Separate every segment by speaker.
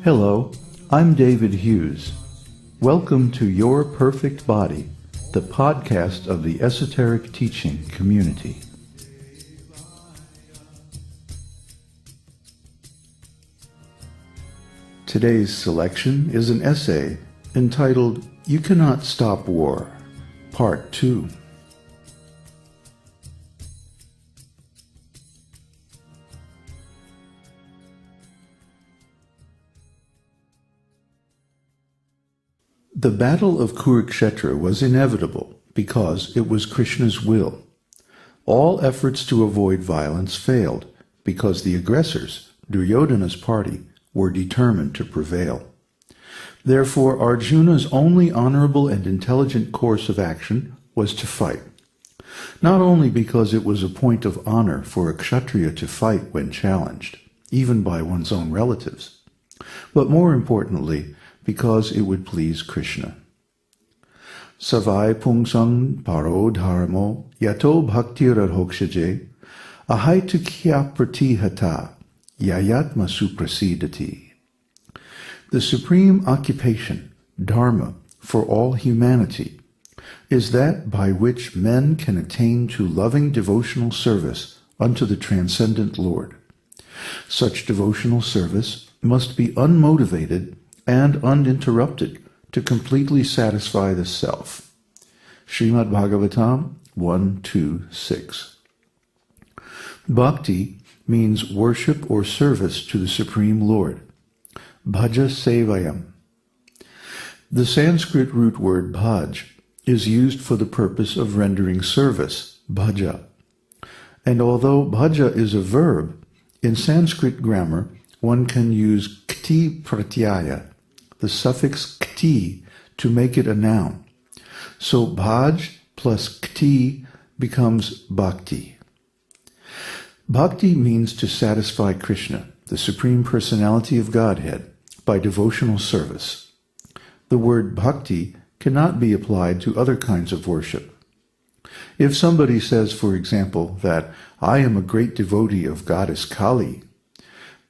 Speaker 1: Hello, I'm David Hughes. Welcome to Your Perfect Body, the podcast of the Esoteric Teaching Community. Today's selection is an essay entitled You Cannot Stop War, Part 2. The Battle of Kuruksetra was inevitable because it was Kṛṣṇa's will. All efforts to avoid violence failed because the aggressors, Duryodhana's party, were determined to prevail. Therefore, Arjuna's only honorable and intelligent course of action was to fight. Not only because it was a point of honor for a ksatriya to fight when challenged, even by one's own relatives, but more importantly, because it would please Kṛṣṇa. Savai pumsam paro dharmo yato bhaktir adhoksaje ahaitukya pratihata yayatma suprasidati. The supreme occupation, dharma, for all humanity is that by which men can attain to loving devotional service unto the transcendent Lord. Such devotional service must be unmotivated and uninterrupted to completely satisfy the self. Srimad Bhagavatam 1-2-6. Bhakti means worship or service to the Supreme Lord. Bhaja sevayam. The Sanskrit root word bhaj is used for the purpose of rendering service, bhaja. And although bhaja is a verb, in Sanskrit grammar one can use kti pratyaya, the suffix kti, to make it a noun. So bhaj plus kti becomes bhakti. Bhakti means to satisfy Kṛṣṇa, the Supreme Personality of Godhead, by devotional service. The word bhakti cannot be applied to other kinds of worship. If somebody says, for example, that I am a great devotee of goddess Kali,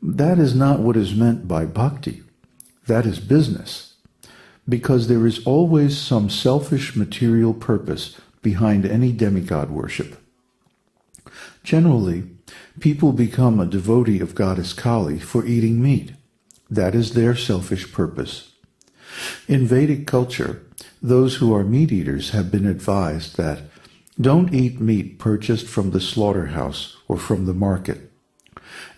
Speaker 1: that is not what is meant by bhakti. That is business, because there is always some selfish material purpose behind any demigod worship. Generally, people become a devotee of goddess Kali for eating meat. That is their selfish purpose. In Vedic culture, those who are meat eaters have been advised that don't eat meat purchased from the slaughterhouse or from the market.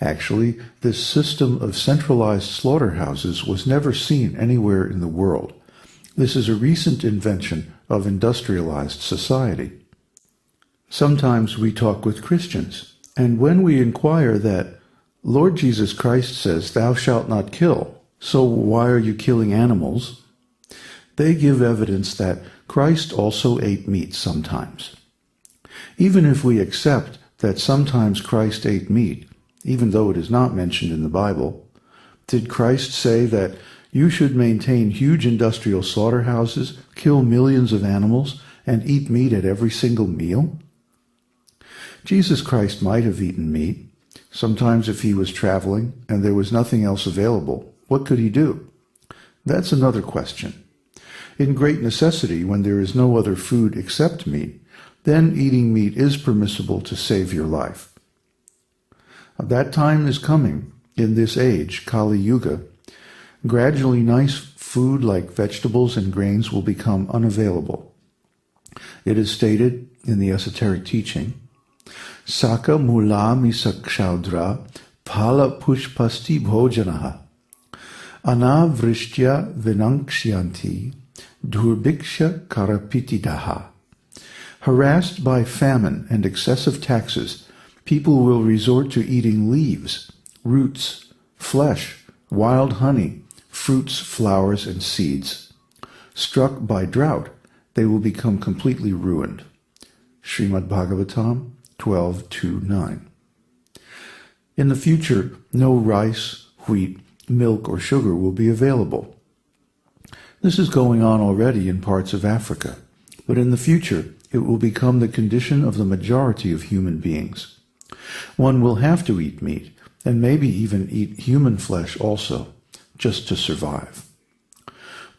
Speaker 1: Actually, this system of centralized slaughterhouses was never seen anywhere in the world. This is a recent invention of industrialized society. Sometimes we talk with Christians, and when we inquire that, Lord Jesus Christ says, "Thou shalt not kill, so why are you killing animals?" they give evidence that Christ also ate meat sometimes. Even if we accept that sometimes Christ ate meat, even though it is not mentioned in the Bible, did Christ say that you should maintain huge industrial slaughterhouses, kill millions of animals, and eat meat at every single meal? Jesus Christ might have eaten meat. Sometimes if he was traveling and there was nothing else available, what could he do? That's another question. In great necessity, when there is no other food except meat, then eating meat is permissible to save your life. That time is coming in this age, Kali Yuga. Gradually nice food like vegetables and grains will become unavailable. It is stated in the esoteric teaching, Saka mula misakshaudra phala pushpasti bhojanaha anavrishtya vinankshyanti durbiksha karapitidaha. Harassed by famine and excessive taxes, people will resort to eating leaves, roots, flesh, wild honey, fruits, flowers, and seeds. Struck by drought, they will become completely ruined. Srimad Bhagavatam 12:2-9. In the future, no rice, wheat, milk, or sugar will be available. This is going on already in parts of Africa, but in the future, it will become the condition of the majority of human beings. One will have to eat meat, and maybe even eat human flesh also, just to survive.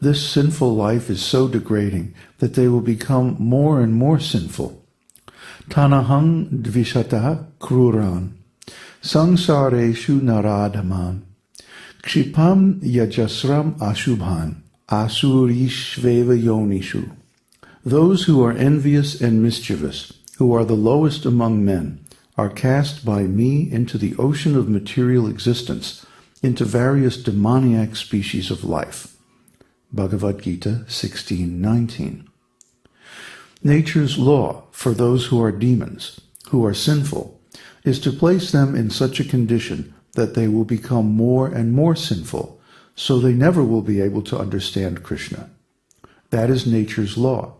Speaker 1: This sinful life is so degrading that they will become more and more sinful. Tanahang dvishata kruran, sangsareshu naradhaman, kshipam yajasram ashubhan, asurishveva yonishu. Those who are envious and mischievous, who are the lowest among men, are cast by me into the ocean of material existence, into various demoniac species of life. Bhagavad Gita 16:19. Nature's law for those who are demons, who are sinful, is to place them in such a condition that they will become more and more sinful, so they never will be able to understand Kṛṣṇa. That is nature's law.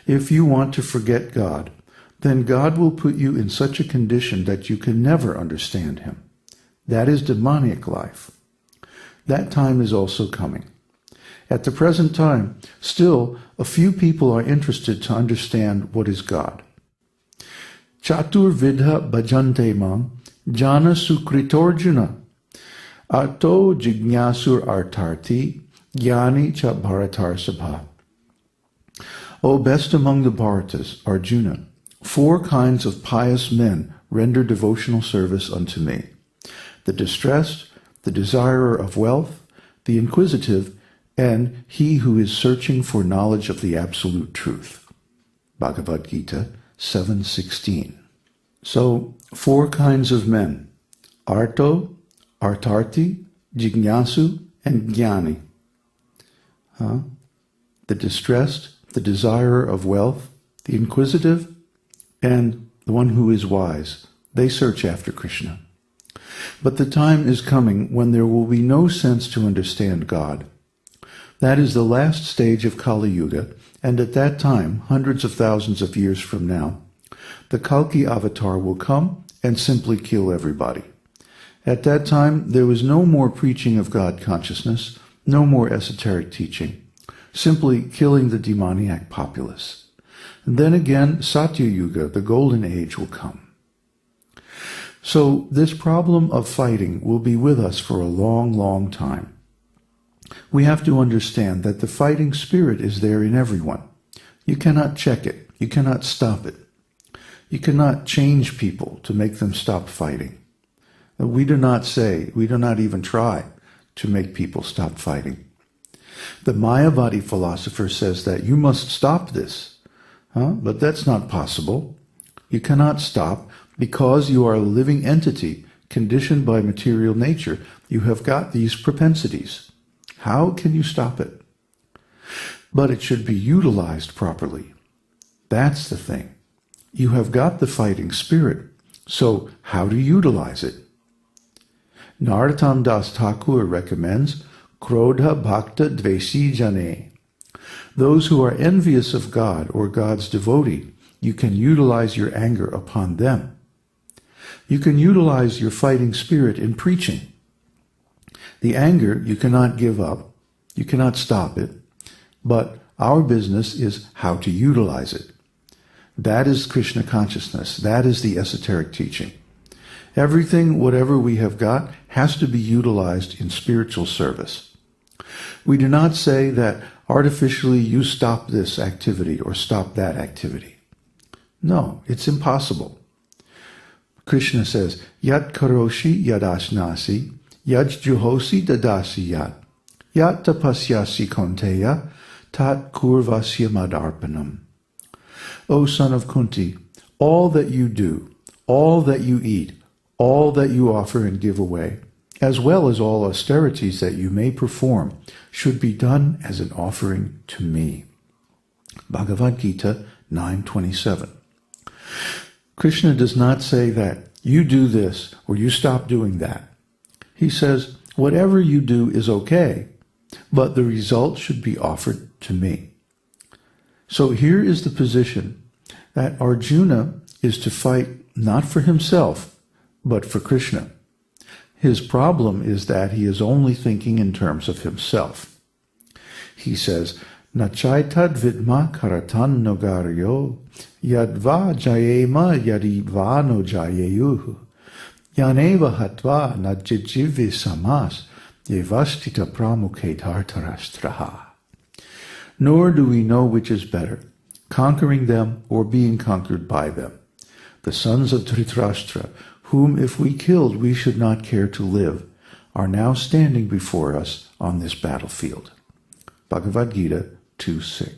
Speaker 1: If you want to forget God, then God will put you in such a condition that you can never understand him. That is demoniac life. That time is also coming. At the present time, still, a few people are interested to understand what is God. Chatur vidha bhajante mam, jana sukritorjuna, ato jignasur artarti, jnani cha bharatar sabha. O best among the Bharatas, Arjuna, 4 kinds of pious men render devotional service unto me: the distressed, the desirer of wealth, the inquisitive, and he who is searching for knowledge of the absolute truth. Bhagavad Gita 7:16. So, 4 kinds of men: Arto, Artarti, Jignasu, and Jnani. The distressed, the desirer of wealth, the inquisitive, and the one who is wise. They search after Kṛṣṇa. But the time is coming when there will be no sense to understand God. That is the last stage of Kali Yuga, and at that time, hundreds of thousands of years from now, the Kalki avatar will come and simply kill everybody. At that time, there was no more preaching of God consciousness, no more esoteric teaching, simply killing the demoniac populace. And then again, Satya Yuga, the golden age, will come. So this problem of fighting will be with us for a long, long time. We have to understand that the fighting spirit is there in everyone. You cannot check it. You cannot stop it. You cannot change people to make them stop fighting. We do not even try to make people stop fighting. The Mayavadi philosopher says that you must stop this. But that's not possible. You cannot stop because you are a living entity conditioned by material nature. You have got these propensities. How can you stop it? But it should be utilized properly. That's the thing. You have got the fighting spirit. So how to utilize it? Narottam Das Thakur recommends Krodha Bhakta Dvesi Jane. Those who are envious of God or God's devotee, you can utilize your anger upon them. You can utilize your fighting spirit in preaching. The anger you cannot give up. You cannot stop it. But our business is how to utilize it. That is Kṛṣṇa consciousness. That is the esoteric teaching. Everything, whatever we have got, has to be utilized in spiritual service. We do not say that artificially you stop this activity or stop that activity. No, it's impossible. Kṛṣṇa says, Yat karoshi yadashnasi, yat juhosi dadasi yat tapasyasi konteya, tat kurvasya madarpanam. O son of Kunti, all that you do, all that you eat, all that you offer and give away, as well as all austerities that you may perform, should be done as an offering to me. Bhagavad Gita 9:27. Kṛṣṇa does not say that you do this or you stop doing that. He says, whatever you do is okay, but the result should be offered to me. So here is the position that Arjuna is to fight not for himself, but for Kṛṣṇa. His problem is that he is only thinking in terms of himself. He says, Nachaitad vidma karatan nogaryo, yadva jayema yadidva no jayeyuhu, yaneva hatva najjijivi samas, Yevastita pramukhe dhartarashtraha. Nor do we know which is better, conquering them or being conquered by them. The sons of Dhritarashtra, whom if we killed we should not care to live, are now standing before us on this battlefield. Bhagavad Gita 2:6.